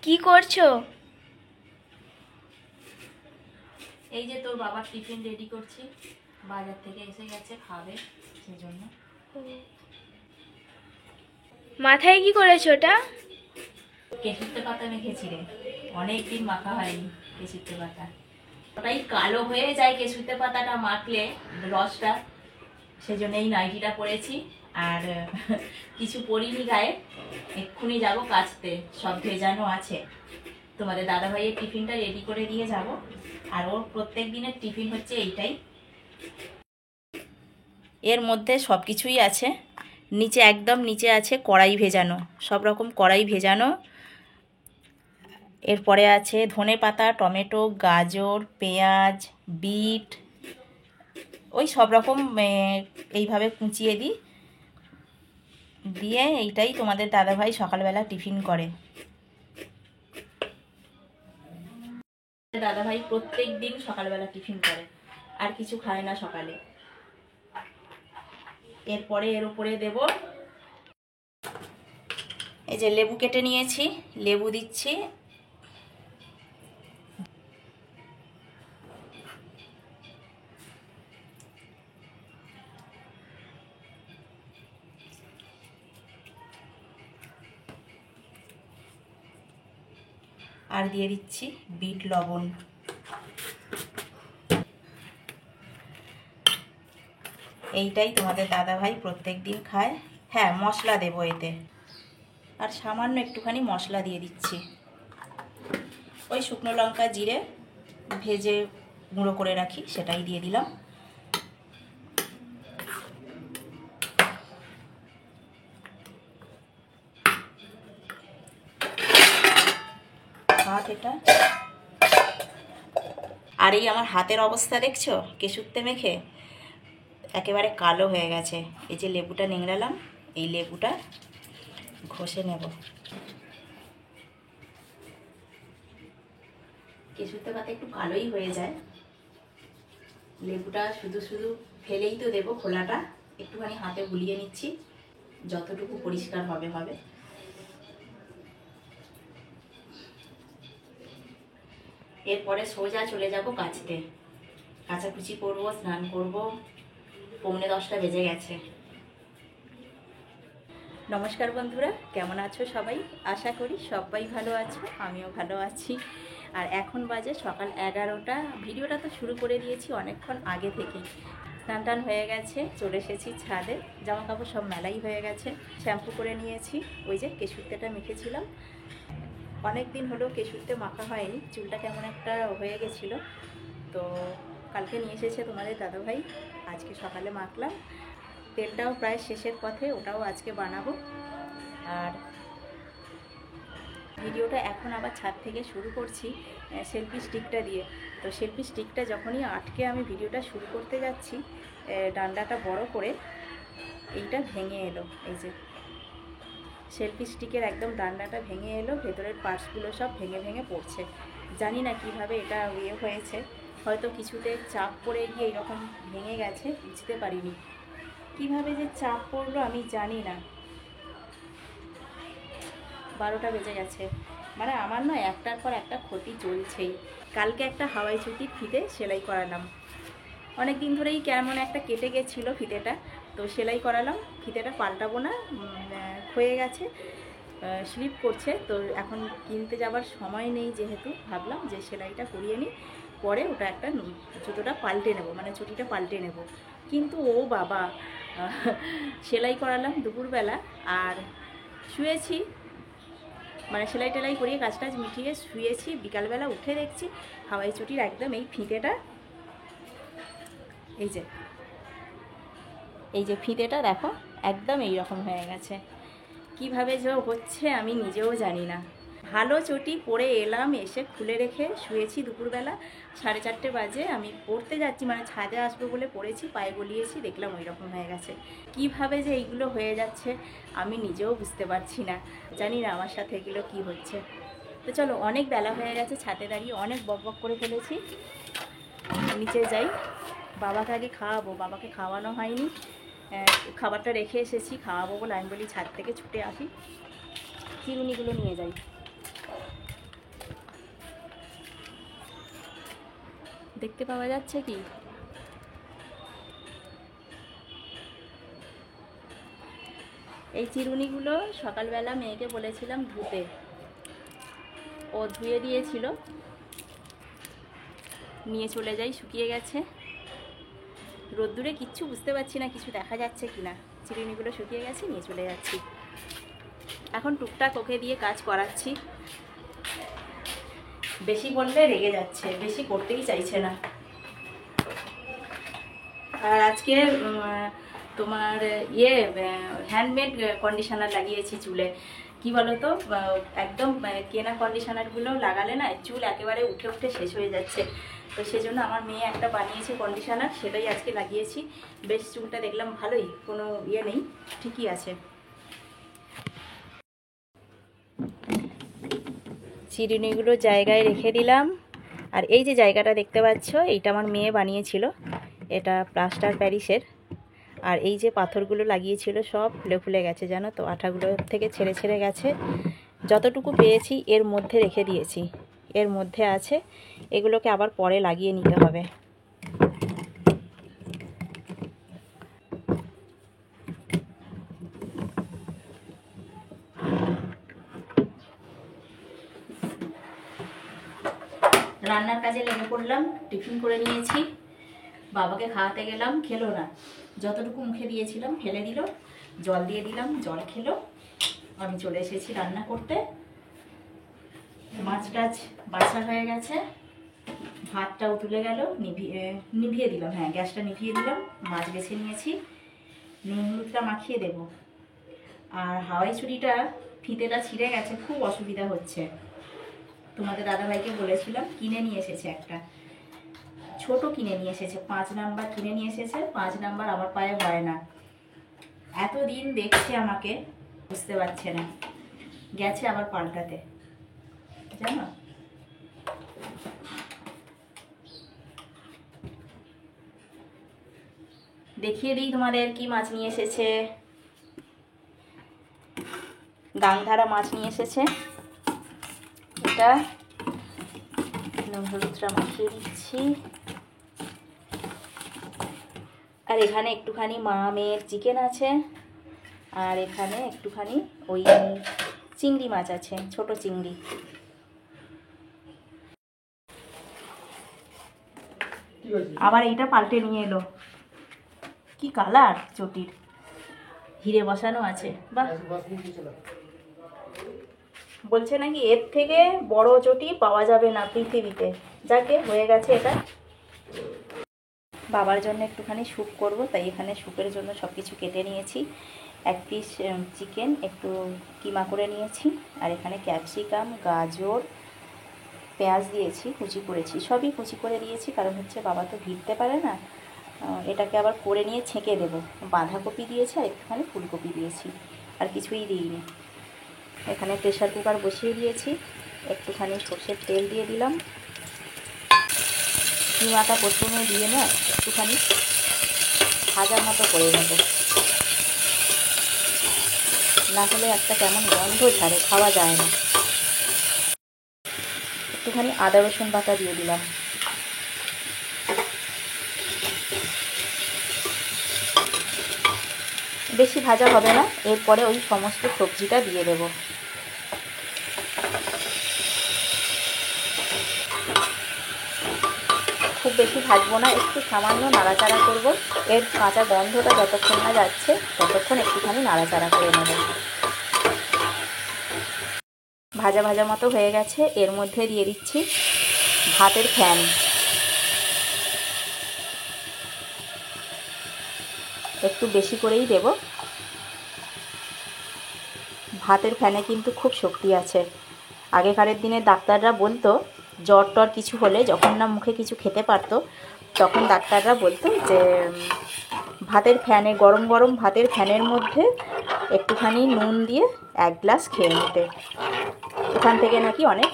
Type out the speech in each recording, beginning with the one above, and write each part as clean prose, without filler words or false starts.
কি করছো? এই যে তোর বাবার টিফিন রেডি করছি, বাজার থেকে এসে গেছে, খাবে সেজন্য। মাথায় কি করেছো ওটা? কেশুরতে পাতা মেখেছি রে, অনেকদিন মাখা হয়নি কেশুরতে পাতা। ওটাই কালো হয়ে যায় কেশুরতে পাতাটা মাখলে, রসটা। সেজন্য এই নাইটিটা পরেছি, আর কিছু পরিনি গায়ে। এক্ষুনি যাবো কাচতে, সব ভেজানো আছে। তোমাদের দাদা ভাইয়ের টিফিনটা রেডি করে দিয়ে যাব, আর ওর প্রত্যেক দিনের টিফিন হচ্ছে এইটাই। এর মধ্যে সব কিছুই আছে। নিচে একদম নিচে আছে কড়াই ভেজানো, সব রকম কড়াই ভেজানো। এরপরে আছে ধনেপাতা, টমেটো, গাজর, পেঁয়াজ, বিট, ওই সব রকম এইভাবে কুচিয়ে দিই, দিয়ে এইটাই তোমাদের দাদাভাই সকালবেলা টিফিন করে। দাদাভাই প্রত্যেক দিন সকালবেলা টিফিন করে, আর কিছু খায় না সকালে। এরপরে এর উপরে দেব এই যে লেবু কেটে নিয়েছি, লেবু দিচ্ছি। আর দিয়ে দিচ্ছি বিট লবণ। এইটাই তোমাদের দাদাভাই প্রত্যেক দিন খায়। হ্যাঁ, মশলা দেবো এতে, আর সামান্য একটুখানি মশলা দিয়ে দিচ্ছি। ওই শুকনো লঙ্কা জিরে ভেজে গুঁড়ো করে রাখি, সেটাই দিয়ে দিলাম। হাত এটা, আর এই আমার হাতের অবস্থা দেখছো কেশুরতে মেখে, একেবারে কালো হয়ে গেছে। এই যে লেবুটা নিংড়ালাম, এই লেবুটা ঘষে নেব। কেশুরতে পাতা একটু কালোই হয়ে যায়, লেবুটা শুধু শুধু ফেলেই তো দেবো, খোলাটা একটুখানি হাতে গুলিয়ে নিচ্ছি, যতটুকু পরিষ্কার হবে হবে। এরপরে সোজা চলে যাব কাচতে, কাচাকুচি করবো, স্নান করব। 9:45 বেজে গেছে। নমস্কার বন্ধুরা, কেমন আছো সবাই? আশা করি সবাই ভালো আছো, আমিও ভালো আছি। আর এখন বাজে সকাল 11টা। ভিডিওটা তো শুরু করে দিয়েছি অনেকক্ষণ আগে থেকেই। স্নান টান হয়ে গেছে, চলে এসেছি ছাদে। জামা কাপড় সব মেলাই হয়ে গেছে, শ্যাম্পু করে নিয়েছি। ওই যে কেশুরতেটা মেখেছিলাম, অনেক দিন হলো কেশুরতে মাখা হয়নি, চুলটা কেমন একটা হয়ে গেছিলো। তো কালকে নিয়ে এসেছে তোমাদের দাদাভাই, আজকে সকালে মাখলাম। তেলটাও প্রায় শেষের পথে, ওটাও আজকে বানাবো। আর ভিডিওটা এখন আবার ছাদ থেকে শুরু করছি সেলফি স্টিকটা দিয়ে। তো সেলফি স্টিকটা যখনই আটকে আমি ভিডিওটা শুরু করতে যাচ্ছি, ডান্ডাটা বড় করে এইটা ভেঙে এলো। এই যে সেলফি স্টিকের একদম ডান্ডাটা ভেঙে এলো, ভেতরের পার্টসগুলো সব ভেঙে ভেঙে পড়ছে। জানি না কিভাবে এটা হয়েছে, হয়তো কিছুতে চাপ পড়ে গিয়ে এরকম ভেঙে গেছে, বুঝতে পারিনি। কিভাবে যে চাপ পড়লো আমি জানি না। 12টা বেজে গেছে, মানে আমার নয়, একটার পর একটা ক্ষতি চলছেই। কালকে একটা হাওয়াই চুটির ফিতে সেলাই করালাম, অনেক দিন ধরেই কেমন একটা কেটে গেছিলো ফিতেটা, তো সেলাই করালাম। ফিতেটা পাল্টাবো না, ক্ষয়ে গেছে, স্লিপ করছে। তো এখন কিনতে যাবার সময় নেই, যেহেতু ভাবলাম যে সেলাইটা করিয়ে নিই, পরে ওটা একটা জুতোটা পাল্টে নেব, মানে চুটিটা পাল্টে নেব। কিন্তু ও বাবা, সেলাই করালাম দুপুরবেলা, আর শুয়েছি, মানে সেলাই টেলাই করিয়ে কাজ টাজ মিটিয়ে শুয়েছি। বিকালবেলা উঠে দেখছি হাওয়াই চুটির একদম এই ফিতেটা, এই যে ফিতেটা দেখো একদম এই রকম হয়ে গেছে। কিভাবে যে হচ্ছে আমি নিজেও জানি না। ভালো চটি পরে এলাম, এসে খুলে রেখে শুয়েছি দুপুরবেলা। 4:30 বাজে আমি পড়তে যাচ্ছি, মানে ছাদে আসবো বলে পড়েছি, পায়ে গলিয়েছি, দেখলাম ওই রকম হয়ে গেছে। কিভাবে যে এইগুলো হয়ে যাচ্ছে আমি নিজেও বুঝতে পারছি না, জানি না আমার সাথে এগুলো কি হচ্ছে। তো চলো, অনেক বেলা হয়ে গেছে, ছাদে দাঁড়িয়ে অনেক বকবক করে ফেলেছি, নিচে যাই। বাবাকে আগে খাওয়াবো, বাবাকে খাওয়ানো হয়নি, খাবারটা রেখে এসেছি, খাওয়াবো বলে আমি বলি ছাদ থেকে ছুটে আসি, চিরুনিগুলো নিয়ে যাই। দেখতে পাওয়া যাচ্ছে কি? এই চিরুনিগুলো সকালবেলা মেয়েকে বলেছিলাম ধুতে, ও ধুয়ে দিয়েছিল, নিয়ে চলে যাই, শুকিয়ে গেছে। রোদ্দুরে কিচ্ছু বুঝতে পারছি না কিছু দেখা যাচ্ছে কিনা। চিরুনিগুলো শুকিয়ে গেছে, নিয়ে চলে যাচ্ছি। এখন টুকটাক ওকে দিয়ে কাজ করাচ্ছি। বেশি বললে রেগে যাচ্ছে, বেশি করতেই চাইছে না। আর আজকে তোমার হ্যান্ডমেড কন্ডিশনার লাগিয়েছি চুলে। কি বলো তো, একদম কেনা কন্ডিশনারগুলো লাগালে না চুল একেবারে উঠে উঠে শেষ হয়ে যাচ্ছে। তো সেজন্য আমার মেয়ে একটা বানিয়েছে কন্ডিশনার, সেটাই আজকে লাগিয়েছি। বেশ চুলটা দেখলাম ভালোই, কোনো ইয়ে নেই, ঠিকই আছে। চিরুনিগুলো জায়গায় রেখে দিলাম। আর এই যে জায়গাটা দেখতে পাচ্ছ, এইটা আমার মেয়ে বানিয়েছিল, এটা প্লাস্টার প্যারিসের। আর এই যে পাথরগুলো লাগিয়েছিল সব ফুলে ফুলে গেছে, জানো তো, আঠাগুলো থেকে ছেড়ে ছেড়ে গেছে। যতটুকু পেয়েছি এর মধ্যে রেখে দিয়েছি, এর মধ্যে আছে। এগুলোকে আবার পরে লাগিয়ে নিতে হবে। রান্নার কাজে লেগে পড়লাম, টিফিন করে নিয়েছি, বাবাকে খাওয়াতে গেলাম, খেলো না। যতটুকু মুখে দিয়েছিলাম ফেলে দিল, জল দিয়ে দিলাম, জল খেলো। আমি চলে এসেছি রান্না করতে। মাছ টাছ বাছা হয়ে গেছে, ভাতটাও তুলে গেল, নিভিয়ে দিলাম, হ্যাঁ গ্যাসটা নিভিয়ে দিলাম। মাছ বেছে নিয়েছি, নুন হলুদটা মাখিয়ে দেব। আর হাওয়াই ছুরিটা ফিতেটা ছিঁড়ে গেছে, খুব অসুবিধা হচ্ছে। তোমাদের দাদাভাইকে বলেছিলাম, কিনে নিয়ে এসেছে একটা, ছোট কিনে নিয়ে এসেছে, 5 নাম্বার কিনে নিয়ে এসেছে। 5 নাম্বার আমার পায়ে হয় না। এতদিন দেখছে আমাকে, বুঝতে পারছে না, গেছে আবার পাল্টাতে, জানো। দেখিয়ে দিই তোমাদের কি মাছ নিয়ে এসেছে। গাংধারা মাছ নিয়ে এসেছে। এটা নুন হলুদটা মাখিয়ে দিচ্ছি। আর এখানে একটুখানি মা মেয়ের চিকেন আছে। আর এখানে একটুখানি ওই চিংড়ি মাছ আছে, ছোট চিংড়ি। আবার এইটা পাল্টে নিয়ে এলো, কি কালার চটির, হিরে বসানো আছে। বাহ, বলছে নাকি এর থেকে বড় চটি পাওয়া যাবে না পৃথিবীতে। যাকে হয়ে গেছে এটা। বাবার জন্য একটুখানি স্যুপ করব, তাই এখানে স্যুপের জন্য সব কিছু কেটে নিয়েছি। 1 পিস চিকেন একটু কিমা করে নিয়েছি। আর এখানে ক্যাপসিকাম, গাজর, পেঁয়াজ দিয়েছি, কুচি করেছি, সবই কুচি করে দিয়েছি, কারণ হচ্ছে বাবা তো ভিড়তে পারে না। এটাকে আবার করে নিয়ে ছেঁকে দেবো। বাঁধাকপি দিয়েছি আর একটুখানি ফুলকপি দিয়েছি, আর কিছুই দিইনি। এখানে প্রেশার কুকার বসিয়ে দিয়েছি, একটুখানি সর্ষের তেল দিয়ে দিলাম। কিমাটা প্রথমে দিয়ে না একটুখানি ভাজার মতো করে নেব, না হলে একটা কেমন গন্ধ ছাড়ে, খাওয়া যায় না। একটুখানি আদা রসুন বাটা দিয়ে দিলাম। বেশি ভাজা হবে না, এরপরে ওই সমস্ত সবজিটা দিয়ে দেব। খুব বেশি ভাজবো না, একটু সামান্য নাড়াচাড়া করব। এর কাঁচা গন্ধটা যতক্ষণ না যাচ্ছে ততক্ষণ একটুখানি নাড়াচাড়া করে নেব। ভাজা ভাজা মতো হয়ে গেছে, এর মধ্যে দিয়ে দিচ্ছি ভাতের ফ্যান। একটু বেশি করেই দেব। ভাতের ফ্যানে কিন্তু খুব শক্তি আছে। আগেকারের দিনে ডাক্তাররা বলতো, জ্বর টর কিছু হলে যখন না মুখে কিছু খেতে পারতো, তখন ডাক্তাররা বলতো যে ভাতের ফ্যানে, গরম গরম ভাতের ফ্যানের মধ্যে একটুখানি নুন দিয়ে 1 গ্লাস খেয়ে নিতে। এখান থেকে নাকি অনেক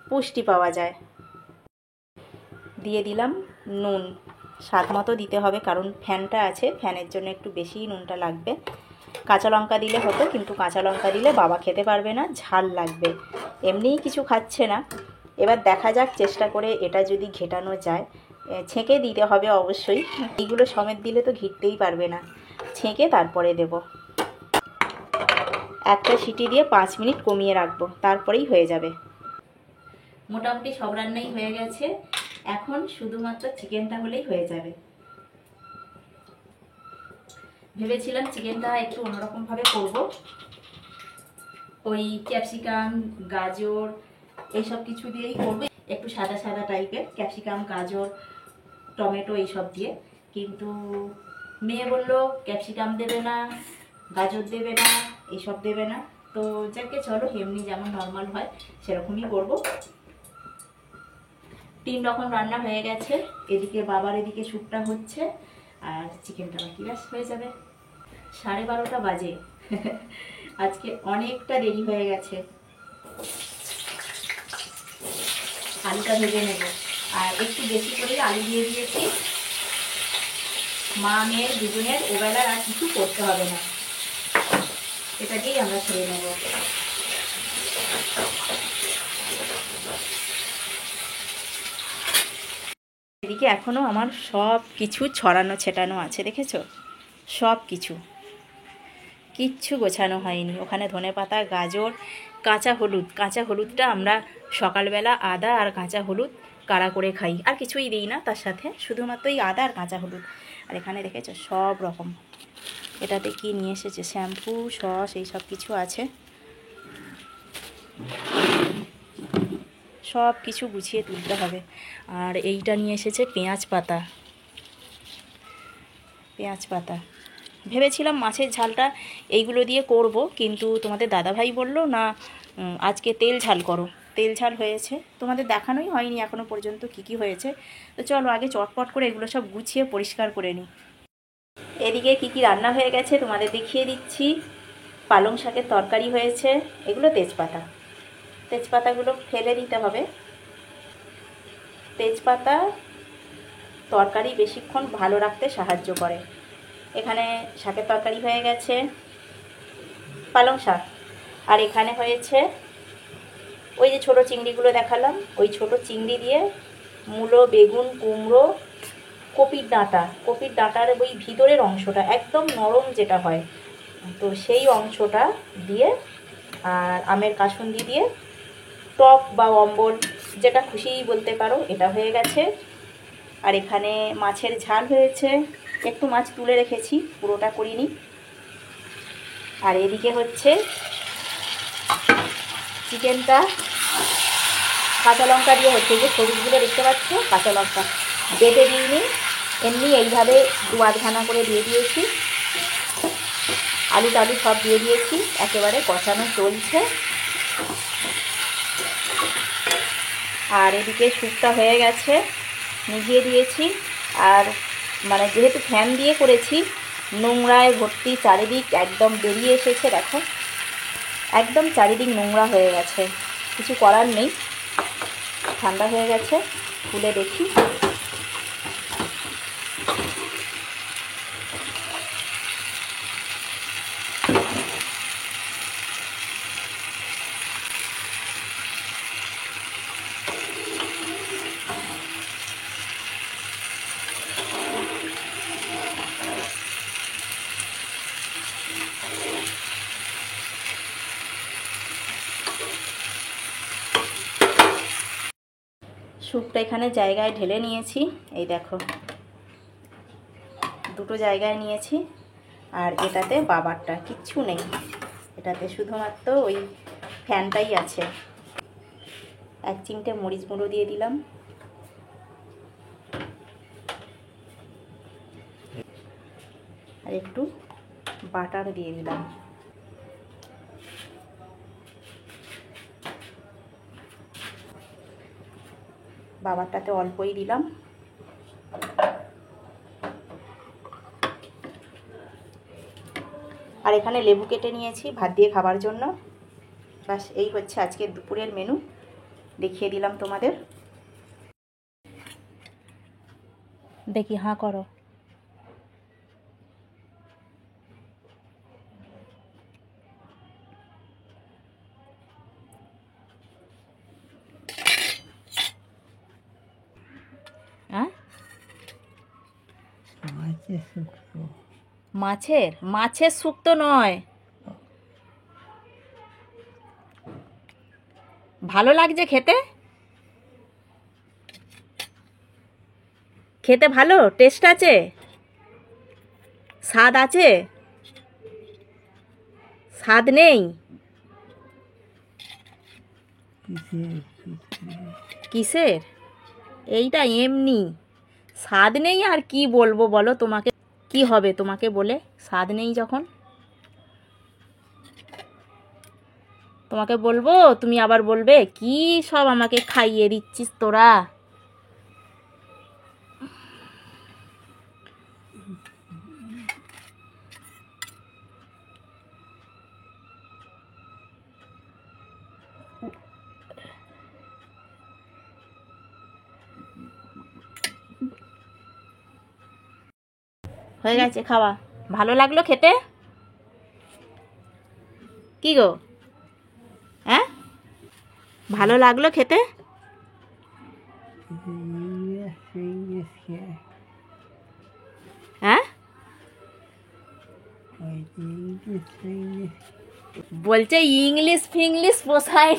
পুষ্টি পাওয়া যায়। দিয়ে দিলাম নুন, স্বাদ মতো দিতে হবে, কারণ ফ্যানটা আছে, ফ্যানের জন্য একটু বেশিই নুনটা লাগবে। কাঁচা লঙ্কা দিলে হতো, কিন্তু কাঁচা লঙ্কা দিলে বাবা খেতে পারবে না, ঝাল লাগবে। এমনিই কিছু খাচ্ছে না, এবার দেখা যাক চেষ্টা করে এটা যদি ঘেটানো যায়। ছেঁকে দিতে হবে অবশ্যই, এইগুলো সমেত দিলে তো ঘিরতেই পারবে না, ছেঁকে তারপরে দেব। একটা সিটি দিয়ে 5 মিনিট কমিয়ে রাখবো, তারপরেই হয়ে যাবে। মোটামুটি সব রান্নাই হয়ে গেছে, এখন শুধুমাত্র চিকেনটা হলেই হয়ে যাবে। ভেবেছিলাম চিকেনটা একটু অন্যরকমভাবে করব, ওই ক্যাপসিকাম গাজর এইসব কিছু দিয়েই করবো, একটু সাদা সাদা টাইপের, ক্যাপসিকাম গাজর টমেটো এইসব দিয়ে। কিন্তু মেয়ে বললো ক্যাপসিকাম দেবে না, গাজর দেবে না, এইসব দেবে না। তো যাকে চলো এমনি যেমন নর্মাল হয় সেরকমই করব। 3 রকম রান্না হয়ে গেছে, এদিকে বাবার এদিকে স্যুপটা হচ্ছে, আর চিকেনটা বাকি ব্যাস হয়ে যাবে। 12:30 বাজে। আজকে অনেকটা দেরি হয়ে গেছে। আলুটা ভেজে নেব, আর একটু বেশি করে আলু দিয়ে দিয়েছি। মা মেয়ের দুজনের ওবেলার আর কিছু করতে হবে না, এটা দিয়েই আমরা খেয়ে নেব। এদিকে এখনো আমার সব কিছু ছড়ানো ছেটানো আছে, দেখেছো? সব কিছু, কিচ্ছু গোছানো হয়নি। ওখানে ধনেপাতা গাজর কাঁচা হলুদ, কাঁচা হলুদটা আমরা সকালবেলা আদা আর কাঁচা হলুদ কাড়া করে খাই, আর কিছুই দিই না তার সাথে, শুধুমাত্র এই আদা আর কাঁচা হলুদ। আর এখানে দেখেছো সব রকম, এটাতে কি নিয়ে এসেছে, শ্যাম্পু সস এই সব কিছু আছে, সব কিছু গুছিয়ে তুলতে হবে। আর এইটা নিয়ে এসেছে পেঁয়াজ পাতা, পেঁয়াজ পাতা। ভেবেছিলাম মাছের ঝালটা এইগুলো দিয়ে করব, কিন্তু তোমাদের দাদাভাই বলল না আজকে তেল ঝাল করো। তেল ঝাল হয়েছে, তোমাদের দেখানোই হয়নি এখনও পর্যন্ত কি কি হয়েছে। তো চলো আগে চটপট করে এগুলো সব গুছিয়ে পরিষ্কার করে নিই। এদিকে কি কি রান্না হয়ে গেছে তোমাদের দেখিয়ে দিচ্ছি। পালং শাকের তরকারি হয়েছে, এগুলো তেজপাতা, তেজপাতাগুলো ফেলে দিতে হবে। তেজপাতা তরকারি বেশিক্ষণ ভালো রাখতে সাহায্য করে। এখানে শাকের তরকারি হয়ে গেছে, পালং শাক। আর এখানে হয়েছে ওই যে ছোটো চিংড়িগুলো দেখালাম, ওই ছোটো চিংড়ি দিয়ে মূলো বেগুন কুমড়ো কপির ডাঁটা, কপির ডাঁটার ওই ভিতরের অংশটা একদম নরম যেটা হয়, তো সেই অংশটা দিয়ে, আর আমের কাসুন্দি দিয়ে টক বা অম্বল যেটা খুশিই বলতে পারো, এটা হয়ে গেছে। আর এখানে মাছের ঝাল হয়েছে, একটু মাছ তুলে রেখেছি, পুরোটা করিনি। আর এদিকে হচ্ছে চিকেনটা কাঁচা লঙ্কা দিয়ে হচ্ছে, যে সবুজগুলো দেখতে পাচ্ছ কাঁচা লঙ্কা বেটে দিইনি, এমনি এইভাবে 2-8 করে দিয়ে দিয়েছি। আলু টালু সব দিয়ে দিয়েছি, একেবারে কষানো চলছে। আর এদিকে স্যুপটা হয়ে গেছে, নিভিয়ে দিয়েছি। আর মানে যেহেতু ফ্যান দিয়ে করেছি, নোংরায় ভর্তি চারিদিক, একদম বেরিয়ে এসেছে, দেখো একদম চারিদিক নোংরা হয়ে গেছে। কিছু করার নেই, ঠান্ডা হয়ে গেছে, খুলে দেখি। স্যুপটা এখানে জায়গায় ঢেলে নিয়েছি, এই দেখো দুটো জায়গায় নিয়েছি। আর এটাতে বাবারটা কিচ্ছু নেই, এটাতে শুধুমাত্র ওই ফ্যানটাই আছে। 1 চিমটে মরিচ গুঁড়ো দিয়ে দিলাম, আর একটু বাটার দিয়ে দিলাম। বাবারটাতে অল্পই দিলাম। আর এখানে লেবু কেটে নিয়েছি ভাত দিয়ে খাবার জন্য। বাস এই হচ্ছে আজকের দুপুরের মেনু, দেখিয়ে দিলাম তোমাদের। দেখি হাঁ করো। মাছের শুক্তো নয়। ভালো লাগছে খেতে? খেতে ভালো টেস্ট আছে? স্বাদ আছে? স্বাদ নেই? কিসের? এইটা এমনি স্বাদ নেই। আর কি বলবো বলো তোমাকে? কি হবে তোমাকে বলে? স্বাদ নেই যখন তোমাকে বলবো, তুমি আবার বলবে কি সব আমাকে খাইয়ে দিচ্ছিস তোরা। হয়ে গেছে খাওয়া। ভালো লাগলো খেতে? কি গো, হ্যাঁ ভালো লাগলো খেতে? হ্যাঁ বলছে ইংলিশ ফিংলিশ পোষায়।